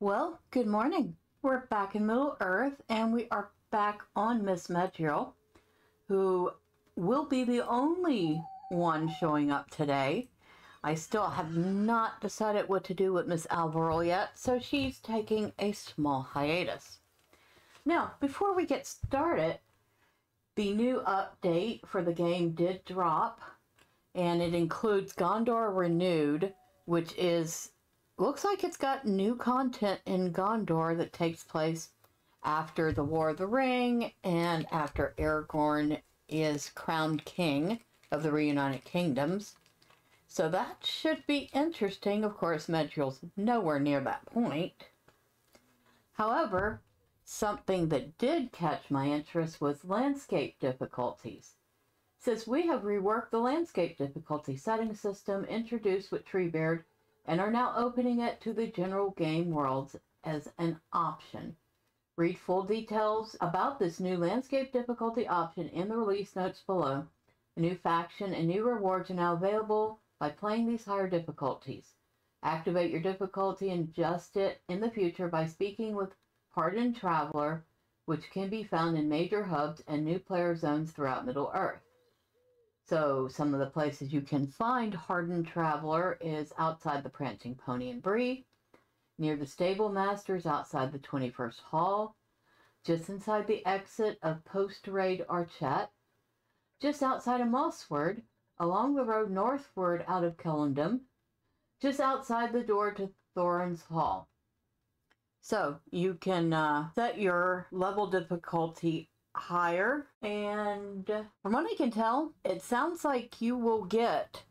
Well, good morning. We're back in Middle Earth and we are back on Miss Medriel, who will be the only one showing up today. I still have not decided what to do with Miss Alvaro yet, so she's taking a small hiatus. Now, before we get started, the new update for the game did drop, and it includes Gondor Renewed, which looks like it's got new content in Gondor that takes place after the War of the Ring and after Aragorn is crowned king of the Reunited Kingdoms. So that should be interesting. Of course, Medriel's nowhere near that point. However, something that did catch my interest was landscape difficulties. It says we have reworked the landscape difficulty setting system introduced with Treebeard and are now opening it to the general game worlds as an option. Read full details about this new landscape difficulty option in the release notes below. A new faction and new rewards are now available by playing these higher difficulties. Activate your difficulty and adjust it in the future by speaking with Hardened Traveler, which can be found in major hubs and new player zones throughout Middle-earth. So some of the places you can find Hardened Traveler is outside the Prancing Pony and Bree, near the Stable Masters outside the 21st Hall, just inside the exit of Post-Raid Archette, just outside of Mossward, along the road northward out of Kellendam, just outside the door to Thorin's Hall. So you can set your level difficulty higher, and from what I can tell, it sounds like you will get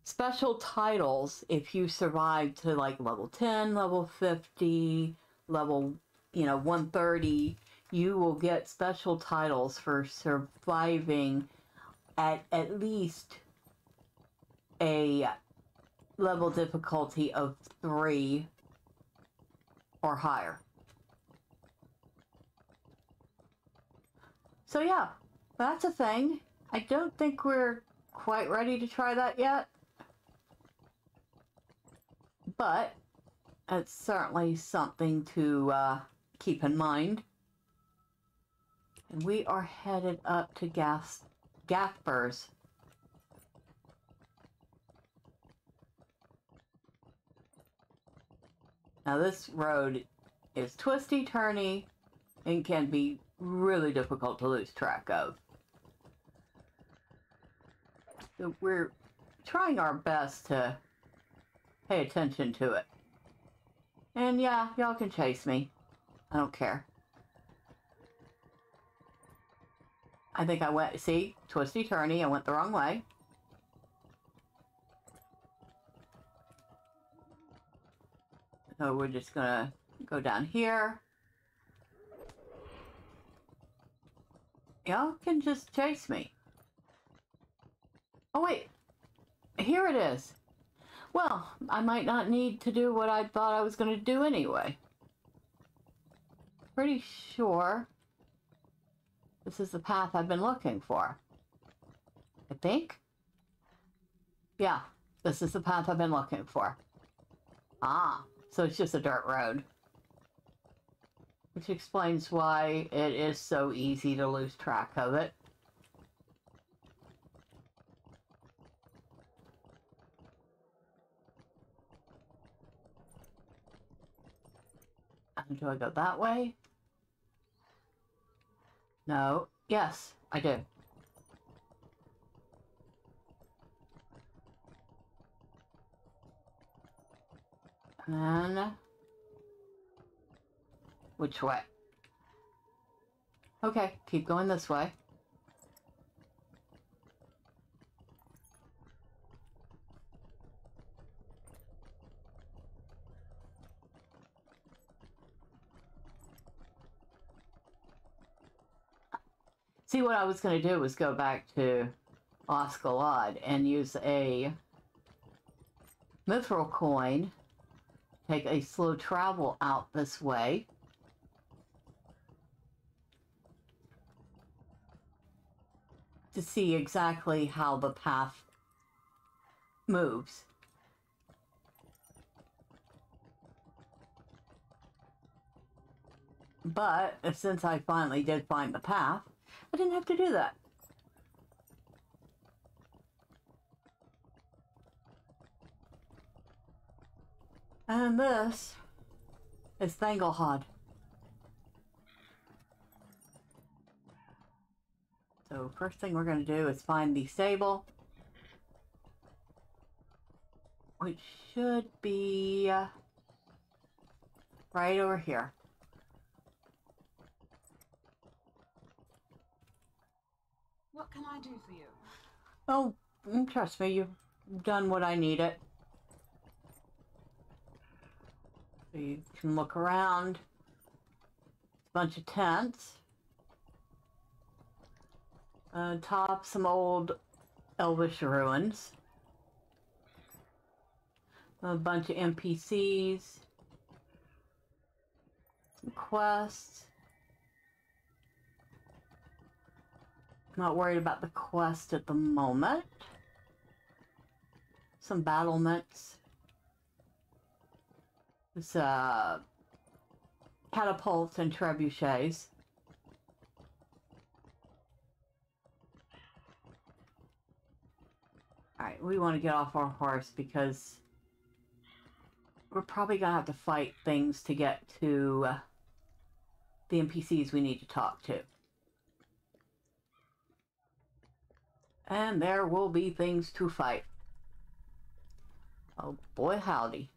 special titles if you survive to like level 10, level 50, level 130. You will get special titles for surviving at least a level difficulty of 3 or higher. So yeah, that's a thing. I don't think we're quite ready to try that yet, but it's certainly something to keep in mind. And we are headed up to Gaffers. Now this road is twisty, turny, and can be really difficult to lose track of. So we're trying our best to pay attention to it. And yeah, y'all can chase me. I don't care. I think I went, see, twisty turny, I went the wrong way. So we're just gonna go down here. Y'all can just chase me. Oh wait, here it is. Well, I might not need to do what I thought I was going to do anyway. Pretty sure this is the path I've been looking for. I think? Yeah, this is the path I've been looking for. Ah, so it's just a dirt road. Which explains why it is so easy to lose track of it. Do I go that way? No. Yes, I do. And which way? Okay, keep going this way. See, what I was going to do was go back to Oscalad and use a mithril coin, take a slow travel out this way, to see exactly how the path moves. But since I finally did find the path, I didn't have to do that. And this is Thanglehod. So first thing we're going to do is find the stable, which should be right over here. What can I do for you? Oh, trust me, you've done what I needed. So you can look around. A bunch of tents. Top some old Elvish ruins. A bunch of NPCs. Some quests. Not worried about the quest at the moment. Some battlements. It's catapults and trebuchets. Alright, we want to get off our horse because we're probably going to have to fight things to get to the NPCs we need to talk to. And there will be things to fight. Oh boy, howdy.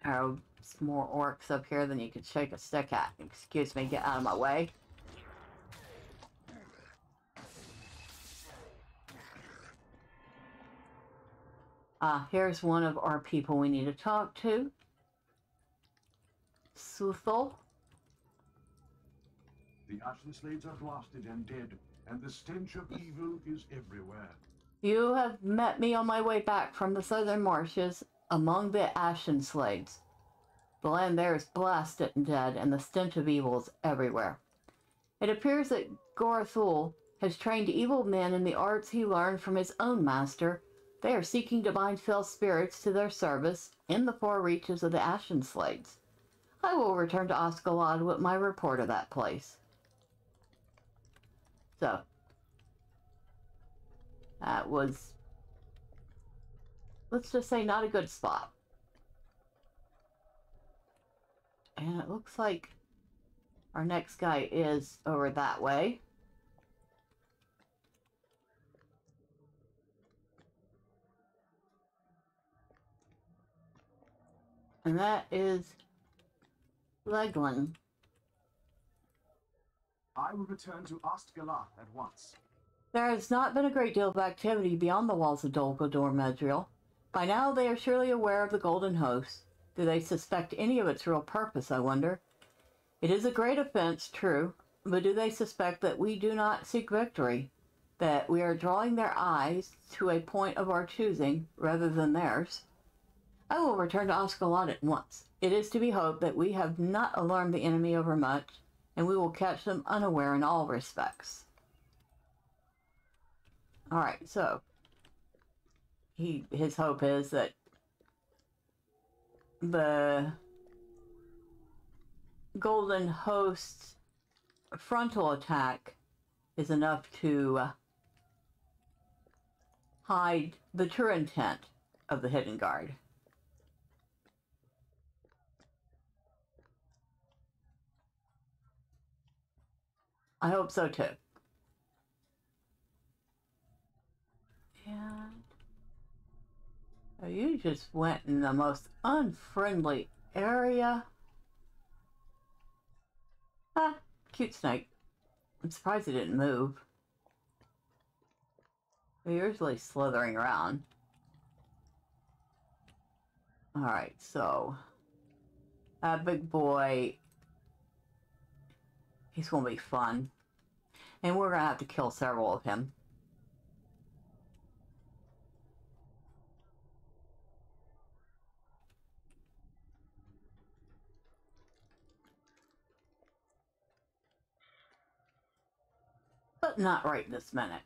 Oh, some more orcs up here than you could shake a stick at. Excuse me, get out of my way. Here's one of our people we need to talk to. Suthul. The Ashen Slaves are blasted and dead, and the stench of evil is everywhere. You have met me on my way back from the southern marshes among the Ashen Slaves. The land there is blasted and dead, and the stench of evil is everywhere. It appears that Gorathul has trained evil men in the arts he learned from his own master. They are seeking to bind fell spirits to their service in the far reaches of the Ashen Slaves. I will return to Oskalod with my report of that place. So, that was, let's just say, not a good spot. And it looks like our next guy is over that way. And that is Leglin. I will return to Ostgalar at once. There has not been a great deal of activity beyond the walls of Dol Guldur, Medriel. By now they are surely aware of the Golden Host. Do they suspect any of its real purpose, I wonder? It is a great offense, true, but do they suspect that we do not seek victory? That we are drawing their eyes to a point of our choosing rather than theirs? I will return to Oskalot at once. It is to be hoped that we have not alarmed the enemy overmuch, and we will catch them unaware in all respects. Alright, so his hope is that the Golden Host's frontal attack is enough to hide the true intent of the Hidden Guard. I hope so too. And oh, you just went in the most unfriendly area. Ah, cute snake. I'm surprised it didn't move. They're usually slithering around. Alright, so that big boy, he's gonna be fun. And we're gonna have to kill several of him. But not right this minute.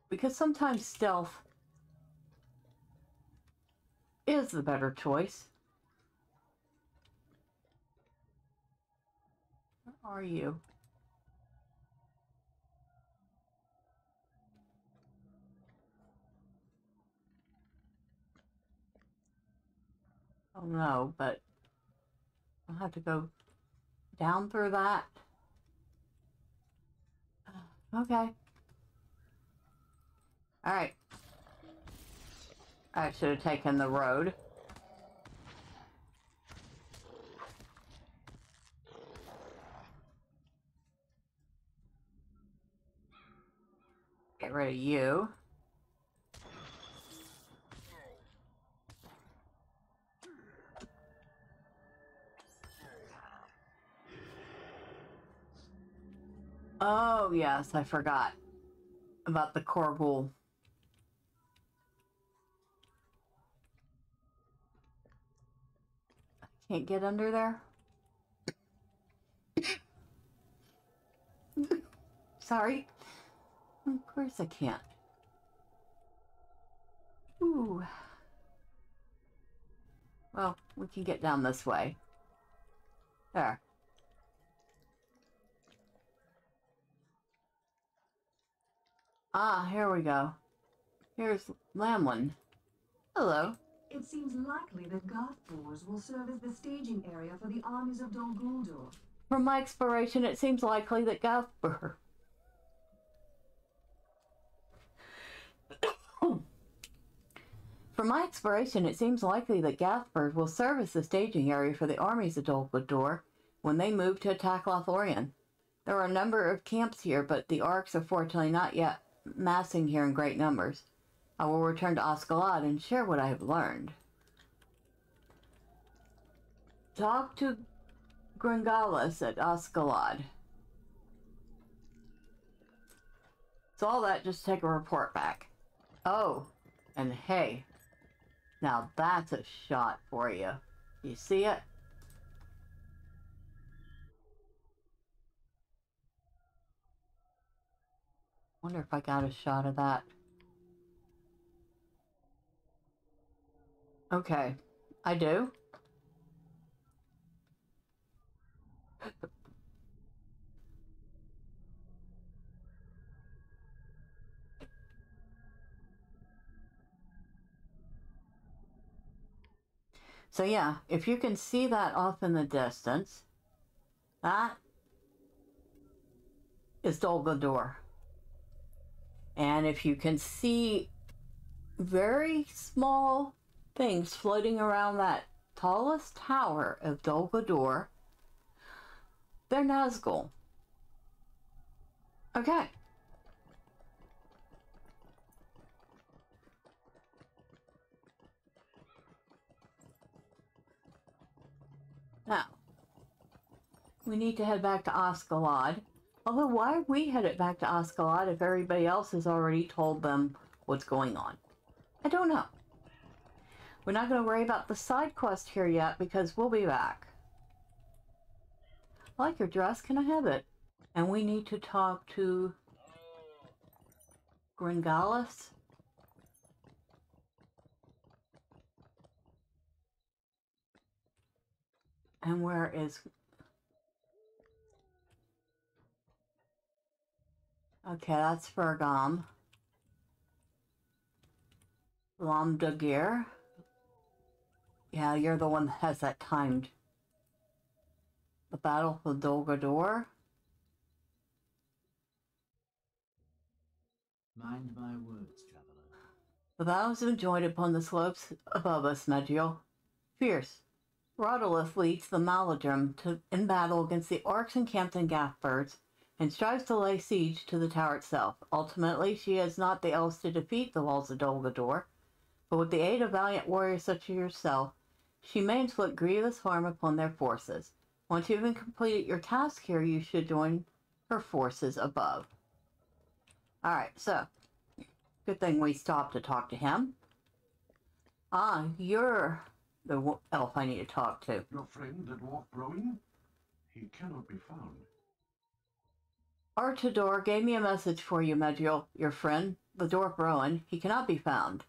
Because sometimes stealth is the better choice. Where are you? Oh no, but I'll have to go down through that. Okay. Alright. I should have taken the road. Get rid of you. Oh, yes, I forgot about the Corgul. Can't get under there? Sorry. Of course I can't. Ooh. Well, we can get down this way. There. Ah, here we go. Here's Lamlin. Hello. It seems likely that Garthbors will serve as the staging area for the armies of Dol Guldur. From my exploration, it seems likely that Gathburg will serve as the staging area for the armies of Dol Guldur when they move to attack Lothlorien. There are a number of camps here, but the Arks are fortunately not yet massing here in great numbers. I will return to Osgiliath and share what I have learned. Talk to Gringalis at Osgiliath. So all that, just take a report back. Oh, and hey, now that's a shot for you. You see it? Wonder if I got a shot of that. Okay, I do. So yeah, if you can see that off in the distance, that is Dol Guldur. And if you can see very small things floating around that tallest tower of Dol Guldur, they're Nazgul. Okay. Now, we need to head back to Osgiliath. Although, why are we headed back to Osgiliath if everybody else has already told them what's going on? I don't know. We're not going to worry about the side quest here yet because we'll be back. I like your dress. Can I have it? And we need to talk to Gringalis. And where is... Okay, that's Fergom. Lomdagir. Yeah, you're the one that has that timed. The Battle for Dol Guldur. Mind my words, traveler. The battles have been joined upon the slopes above us, Medjil. Fierce. Rodolith leads the Maladrim in battle against the orcs encamped in Gathbirds and strives to lay siege to the tower itself. Ultimately, she has not the elves to defeat the walls of Dol Guldur, but with the aid of valiant warriors such as yourself, she may inflict grievous harm upon their forces. Once you have completed your task here, you should join her forces above. Alright, so, good thing we stopped to talk to him. Ah, you're the elf I need to talk to. Your friend that walked rowing? He cannot be found. Archidor gave me a message for you, Medriel, your friend, the dwarf Rowan. He cannot be found.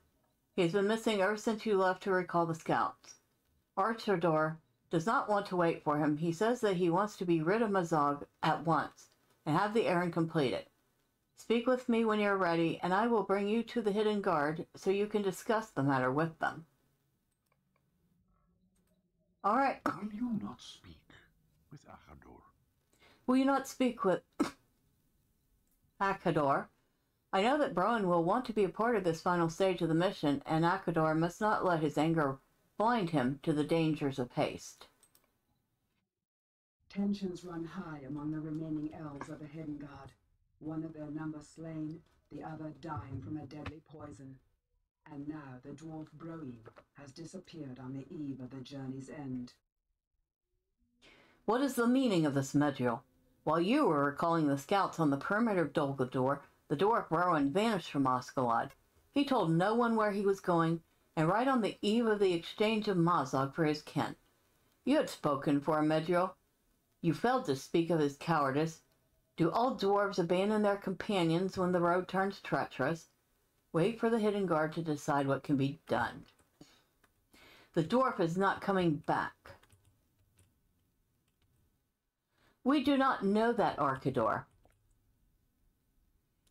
He has been missing ever since you left to recall the scouts. Archidor does not want to wait for him. He says that he wants to be rid of Mazog at once and have the errand completed. Speak with me when you're ready, and I will bring you to the hidden guard so you can discuss the matter with them. All right. Will you not speak with Achador? Will you not speak with Akador? I know that Browan will want to be a part of this final stage of the mission, and Akador must not let his anger blind him to the dangers of haste. Tensions run high among the remaining elves of the Hidden Guard. One of their number slain, the other dying from a deadly poison. And now the dwarf Browan has disappeared on the eve of the journey's end. What is the meaning of this, Medriel? While you were recalling the scouts on the perimeter of Dol Guldur, the dwarf Rowan vanished from Osgiliath. He told no one where he was going, and right on the eve of the exchange of Mazog for his kin. You had spoken for him, Medriel. You failed to speak of his cowardice. Do all dwarves abandon their companions when the road turns treacherous? Wait for the hidden guard to decide what can be done. The dwarf is not coming back. We do not know that, Archidor.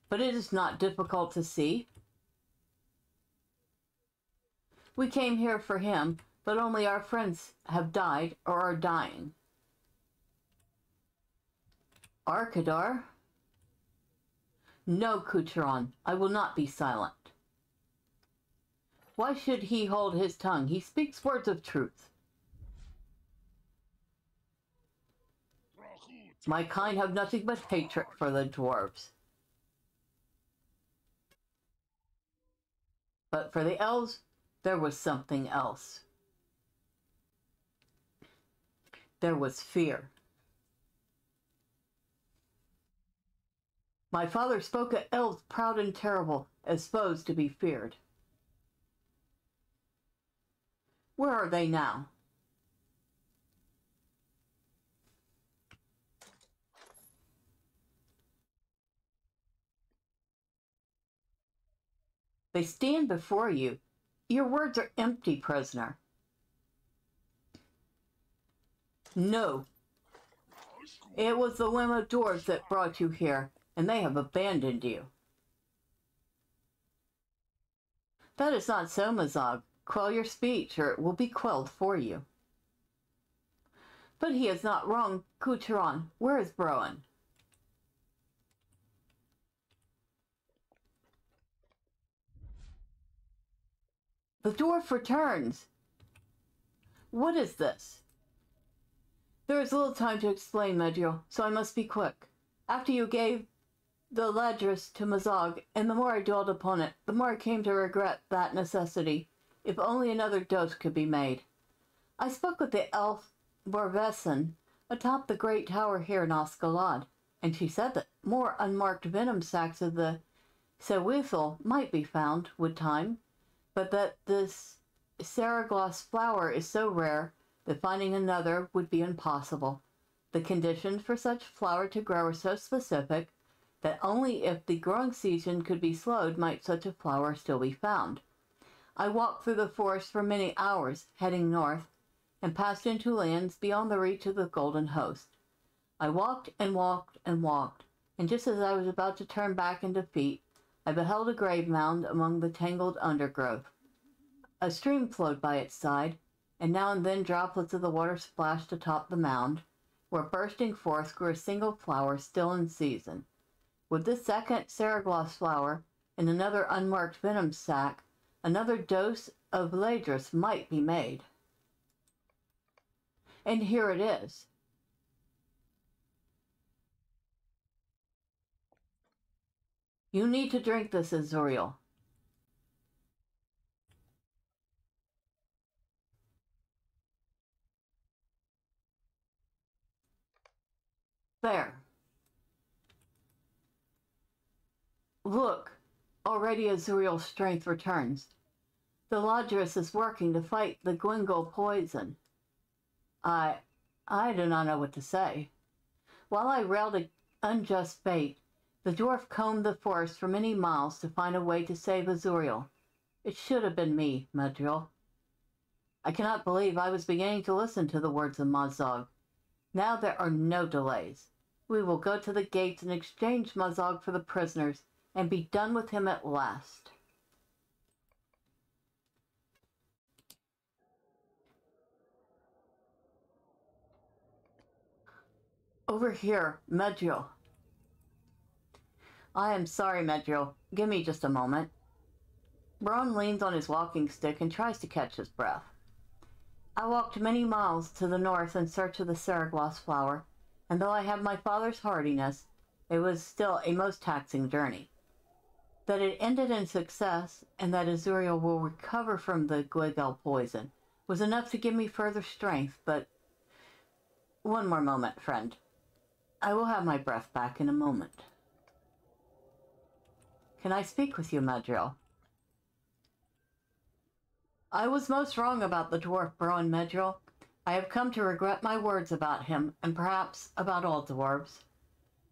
But it is not difficult to see. We came here for him, but only our friends have died or are dying. Archidor? No, Kucheron, I will not be silent. Why should he hold his tongue? He speaks words of truth. My kind have nothing but hatred for the dwarves. But for the elves, there was something else. There was fear. My father spoke of elves proud and terrible, as foes to be feared. Where are they now? They stand before you. Your words are empty, prisoner. No. It was the whim of dwarves that brought you here, and they have abandoned you. That is not so, Mazog. Quell your speech, or it will be quelled for you. But he is not wrong, Kucheron. Where is Browan? The dwarf returns. What is this? There is little time to explain, Medriel, so I must be quick. After you gave the ladris to Mazog, and the more I dwelled upon it, the more I came to regret that necessity, if only another dose could be made. I spoke with the elf Borveson atop the great tower here in Osgiliath, and she said that more unmarked venom sacs of the Sewithel might be found with time, but that this Saragloss flower is so rare that finding another would be impossible. The conditions for such flower to grow are so specific that only if the growing season could be slowed might such a flower still be found. I walked through the forest for many hours, heading north, and passed into lands beyond the reach of the Golden Host. I walked and walked and walked, and just as I was about to turn back in defeat, I beheld a grave mound among the tangled undergrowth. A stream flowed by its side, and now and then droplets of the water splashed atop the mound, where bursting forth grew a single flower still in season. With this second Saragloss flower and another unmarked venom sac, another dose of ladris might be made. And here it is. You need to drink this, Azuriel. There. Look, already Azuriel's strength returns. The Ladris is working to fight the Gwingul poison. I do not know what to say. While I railed unjust fate. The dwarf combed the forest for many miles to find a way to save Azuriel. It should have been me, Medriel. I cannot believe I was beginning to listen to the words of Mazog. Now there are no delays. We will go to the gates and exchange Mazog for the prisoners and be done with him at last. Over here, Medriel. I am sorry, Medriel. Give me just a moment. Braun leans on his walking stick and tries to catch his breath. I walked many miles to the north in search of the Saragloss flower, and though I have my father's hardiness, it was still a most taxing journey. That it ended in success, and that Azuriel will recover from the Guigel poison, was enough to give me further strength, but... One more moment, friend. I will have my breath back in a moment. Can I speak with you, Medriel? I was most wrong about the dwarf Braun, Medriel. I have come to regret my words about him, and perhaps about all dwarves.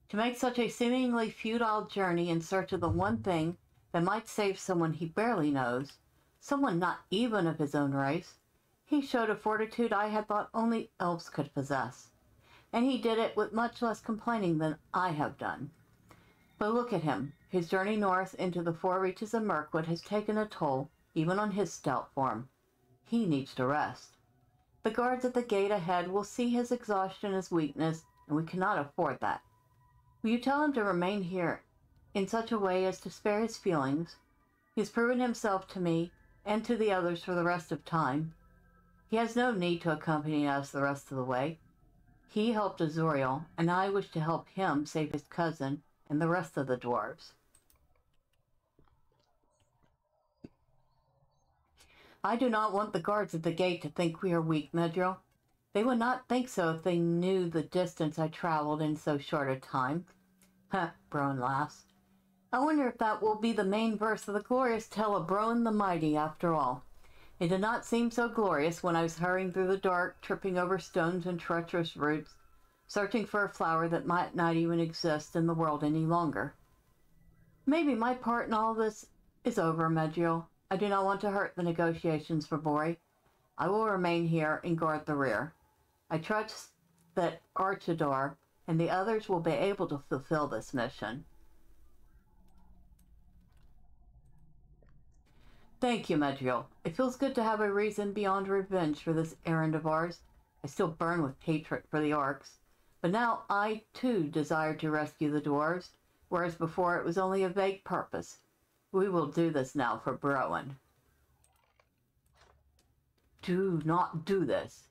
To make such a seemingly futile journey in search of the one thing that might save someone he barely knows, someone not even of his own race, he showed a fortitude I had thought only elves could possess. And he did it with much less complaining than I have done. But look at him. His journey north into the four reaches of Mirkwood has taken a toll, even on his stout form. He needs to rest. The guards at the gate ahead will see his exhaustion as weakness, and we cannot afford that. Will you tell him to remain here in such a way as to spare his feelings? He has proven himself to me and to the others for the rest of time. He has no need to accompany us the rest of the way. He helped Azuriel, and I wish to help him save his cousin and the rest of the dwarves. I do not want the guards at the gate to think we are weak, Medriel. They would not think so if they knew the distance I traveled in so short a time. Huh, Braun laughs. I wonder if that will be the main verse of the glorious tale of Braun the Mighty, after all. It did not seem so glorious when I was hurrying through the dark, tripping over stones and treacherous roots, searching for a flower that might not even exist in the world any longer. Maybe my part in all this is over, Medriel. I do not want to hurt the negotiations for Bori. I will remain here and guard the rear. I trust that Archidor and the others will be able to fulfill this mission. Thank you, Medriel. It feels good to have a reason beyond revenge for this errand of ours. I still burn with hatred for the orcs. But now I, too, desire to rescue the dwarves, whereas before it was only a vague purpose. We will do this now for Browen. Do not do this.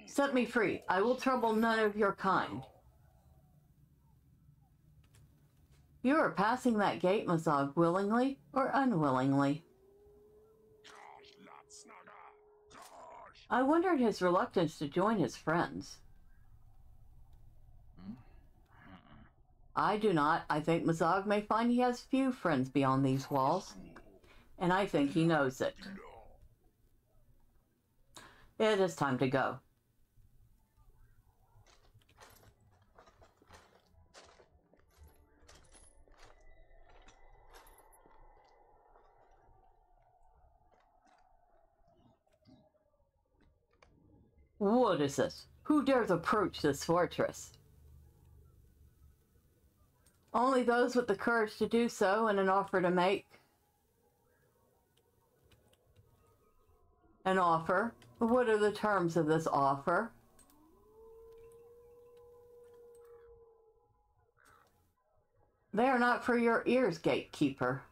Set me free. I will trouble none of your kind. You are passing that gate, Mazog, willingly or unwillingly? I wondered his reluctance to join his friends. I do not. I think Mazog may find he has few friends beyond these walls. And I think he knows it. It is time to go. What is this? Who dares approach this fortress? Only those with the courage to do so and an offer to make. An offer? What are the terms of this offer? They are not for your ears, gatekeeper.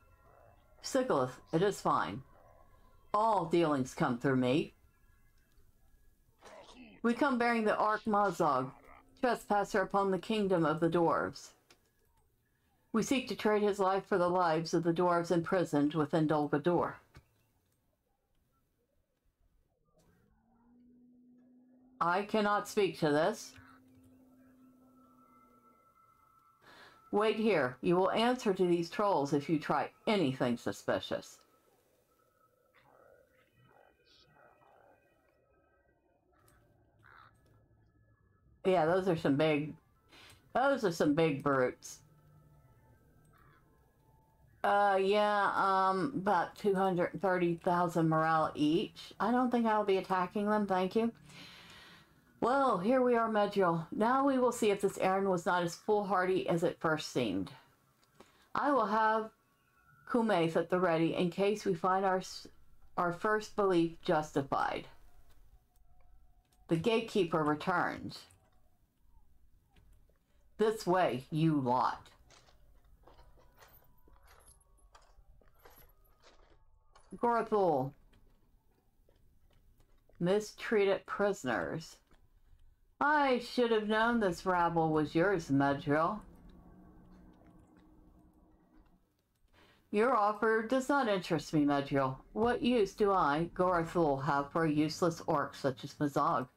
Sigilith, it is fine. All dealings come through me. We come bearing the Ark Mazog, trespasser upon the kingdom of the dwarves. We seek to trade his life for the lives of the dwarves imprisoned within Dol Guldur. I cannot speak to this. Wait here. You will answer to these trolls if you try anything suspicious. Yeah, those are some big brutes. About 230,000 morale each. I don't think I'll be attacking them, thank you. Well, here we are, Medriel. Now we will see if this errand was not as foolhardy as it first seemed. I will have Kumaith at the ready in case we find our first belief justified. The gatekeeper returns. This way, you lot. Gorthul. Mistreated prisoners. I should have known this rabble was yours, Medriel. Your offer does not interest me, Medriel. What use do I, Gorthul, have for a useless orc such as Mazog?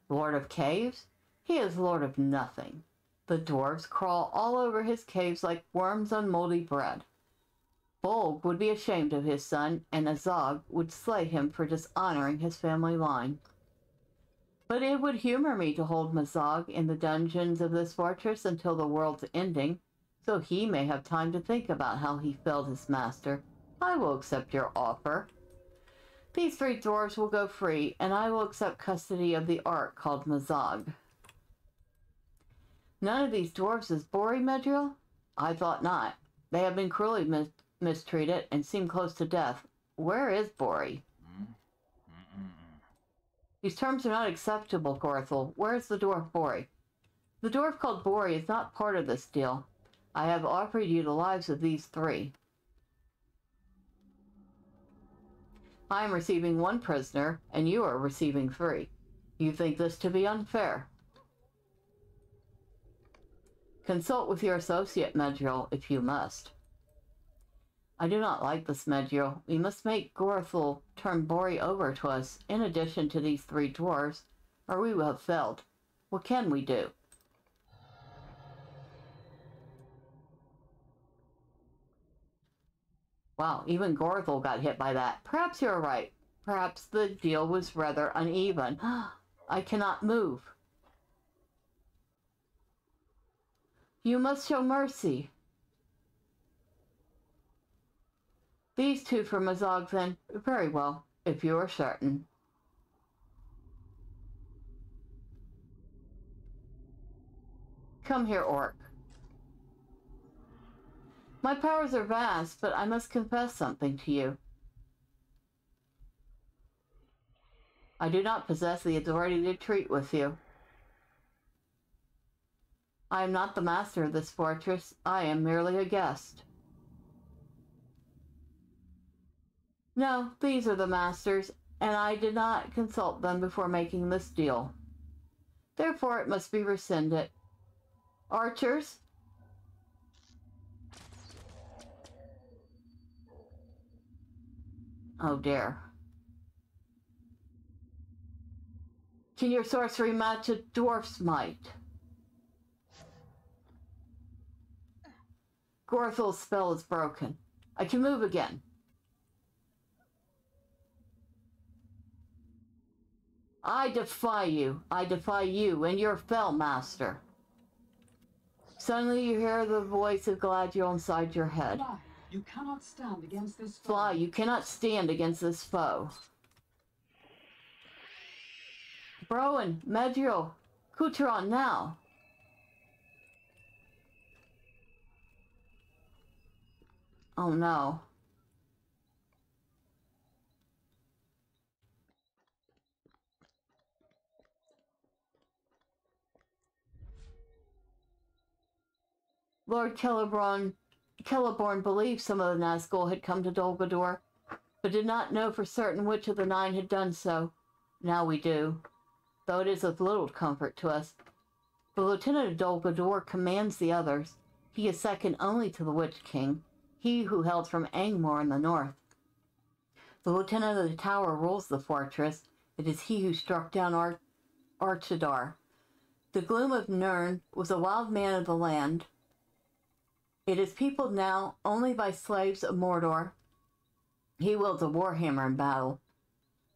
Lord of Caves? He is lord of nothing. The dwarves crawl all over his caves like worms on moldy bread. Bolg would be ashamed of his son, and Azog would slay him for dishonoring his family line. But it would humor me to hold Mazog in the dungeons of this fortress until the world's ending, so he may have time to think about how he failed his master. I will accept your offer. These 3 dwarves will go free, and I will accept custody of the ark called Mazog. None of these dwarves is Bori, Medriel? I thought not. They have been cruelly mistreated and seem close to death. Where is Bori? These terms are not acceptable, Gorthul. Where is the dwarf Bori? The dwarf called Bori is not part of this deal. I have offered you the lives of these 3. I am receiving 1 prisoner, and you are receiving 3. You think this to be unfair? Consult with your associate, Medriel, if you must. I do not like this, Medriel. We must make Gorthul turn Bori over to us, in addition to these 3 dwarves, or we will have failed. What can we do? Wow, even Gorthul got hit by that. Perhaps you're right. Perhaps the deal was rather uneven. I cannot move. You must show mercy. These 2 for Mazog, then. Very well, if you are certain. Come here, orc. My powers are vast, but I must confess something to you. I do not possess the authority to treat with you. I am not the master of this fortress. I am merely a guest. No, these are the masters, and I did not consult them before making this deal. Therefore, it must be rescinded. Archers? Oh dear. Can your sorcery match a dwarf's might? Gorthul's spell is broken. I can move again. I defy you. I defy you and your fell master. Suddenly you hear the voice of Galadriel inside your head. Fly, you cannot stand against this foe. Fly, you cannot stand against this foe. Browan, Medriel, Kucheron now. Oh no. Lord Celeborn believed some of the Nazgul had come to Dol Guldur, but did not know for certain which of the 9 had done so. Now we do, though it is of little comfort to us. The Lieutenant of Dol Guldur commands the others. He is second only to the Witch King, he who hailed from Angmor in the north. The Lieutenant of the Tower rules the fortress. It is he who struck down Archidar. The Gloom of Nirn was a wild man of the land. It is peopled now only by slaves of Mordor. He wields a warhammer in battle.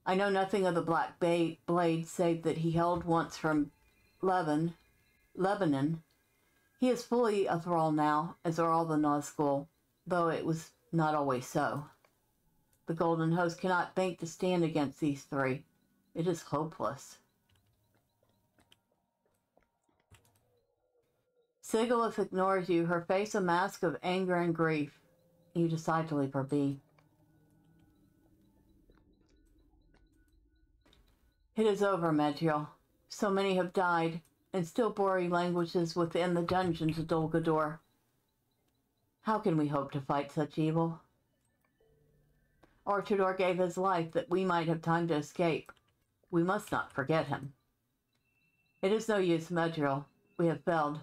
I know nothing of the Black Blade save that he hailed once from Lebanon. He is fully a thrall now, as are all the Nazgul, though it was not always so. The Golden Host cannot think to stand against these three. It is hopeless. Sigilith ignores you, her face a mask of anger and grief. You decide to leave her be. It is over, Medriel. So many have died, and still Bori languishes within the dungeons of Dol Guldur. How can we hope to fight such evil? Archidor gave his life that we might have time to escape. We must not forget him. It is no use, Medriel. We have failed.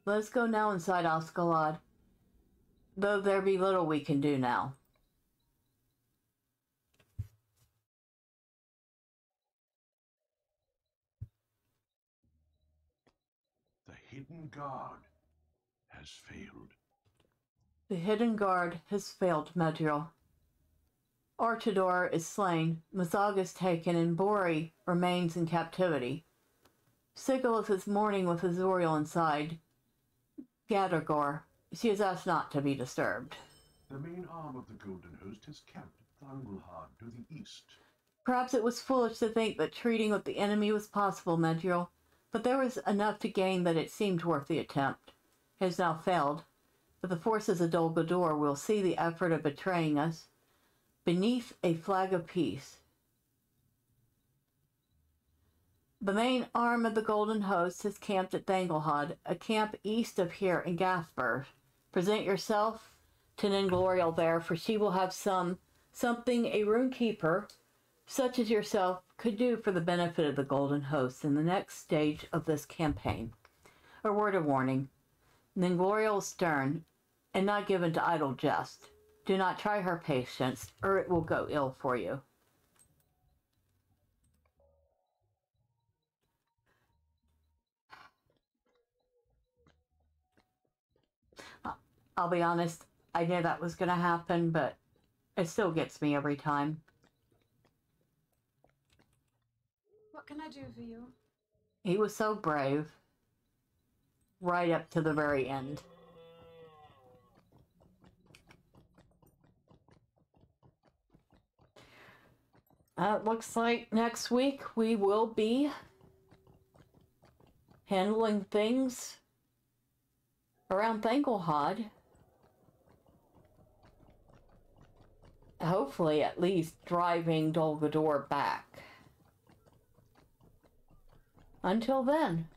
Let us go now inside Osgalad, though there be little we can do now. The hidden guard has failed. The hidden guard has failed, Medriel. Archidor is slain, Mazag is taken, and Bori remains in captivity. Sigilith is mourning with Azoriel inside. Gadagor, she is asked not to be disturbed. The main arm of the Golden Host has camped at Thranglehard to the east. Perhaps it was foolish to think that treating with the enemy was possible, Medriel, but there was enough to gain that it seemed worth the attempt. It has now failed, but the forces of Dol Guldur will see the effort of betraying us beneath a flag of peace. The main arm of the Golden Host has camped at Thranglehard, a camp east of here in Gathburg. Present yourself to Ningloriel there, for she will have something a runekeeper, such as yourself, could do for the benefit of the Golden Host in the next stage of this campaign. A word of warning. Ningloriel is stern, and not given to idle jest. Do not try her patience, or it will go ill for you. I'll be honest, I knew that was going to happen, but it still gets me every time. What can I do for you? He was so brave. Right up to the very end. It looks like next week we will be handling things around Thranglehard. Hopefully at least driving Dol Guldur back. Until then,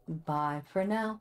bye for now.